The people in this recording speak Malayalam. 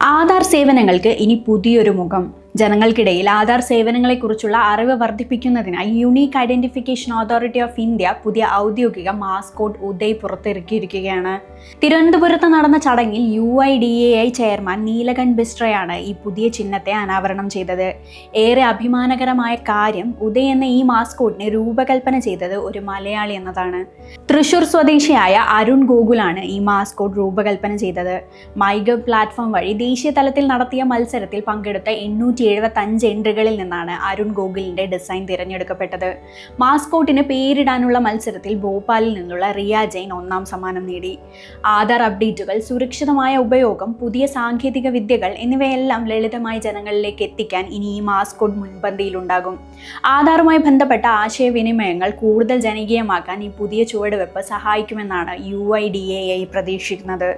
ആധാർ സേവനങ്ങൾക്ക് ഇനി പുതിയൊരു മുഖം. ജനങ്ങൾക്കിടയിൽ ആധാർ സേവനങ്ങളെക്കുറിച്ചുള്ള അറിവ് വർദ്ധിപ്പിക്കുന്നതിനായി unique identification authority of India പുതിയ ഔദ്യോഗിക മാസ്കോട്ട് ഉദയ് പുറത്തിറക്കിയിരിക്കുകയാണ്. തിരുവനന്തപുരത്ത് നടന്ന ചടങ്ങിൽ UIDAI ചെയർമാൻ നീലകണ്ഠ് ബിസ്ട്രയാണ് ഈ പുതിയ ചിഹ്നത്തെ അനാവരണം ചെയ്തത്. ഏറെ അഭിമാനകരമായ കാര്യം, ഉദയ് എന്ന ഈ മാസ്കോട്ടിനെ രൂപകൽപ്പന ചെയ്തത് ഒരു മലയാളി എന്നതാണ്. തൃശൂർ സ്വദേശിയായ അരുൺ ഗോകുലാണ് ഈ മാസ്കോട്ട് രൂപകൽപ്പന ചെയ്തത്. മൈഗവ് പ്ലാറ്റ്ഫോം വഴി ദേശീയ തലത്തിൽ നടത്തിയ മത്സരത്തിൽ പങ്കെടുത്ത 875 എൻട്രികളിൽ നിന്നാണ് അരുൺ ഗോകുലിന്റെ ഡിസൈൻ തിരഞ്ഞെടുക്കപ്പെട്ടത്. മാസ്കോട്ടിന് പേരിടാനുള്ള മത്സരത്തിൽ ഭോപ്പാലിൽ നിന്നുള്ള റിയ ജെയിൻ 1ാം സമ്മാനം നേടി. ആധാർ അപ്ഡേറ്റുകൾ, സുരക്ഷിതമായ ഉപയോഗം, പുതിയ സാങ്കേതിക വിദ്യകൾ എന്നിവയെല്ലാം ലളിതമായി ജനങ്ങളിലേക്ക് എത്തിക്കാൻ ഇനി ഈ മാസ്കോട്ട് മുൻപന്തിയിലുണ്ടാകും. ആധാറുമായി ബന്ധപ്പെട്ട ആശയവിനിമയങ്ങൾ കൂടുതൽ ജനകീയമാക്കാൻ ഈ പുതിയ ചുവടുവെപ്പ് സഹായിക്കുമെന്നാണ് UIDAI പ്രതീക്ഷിക്കുന്നത്.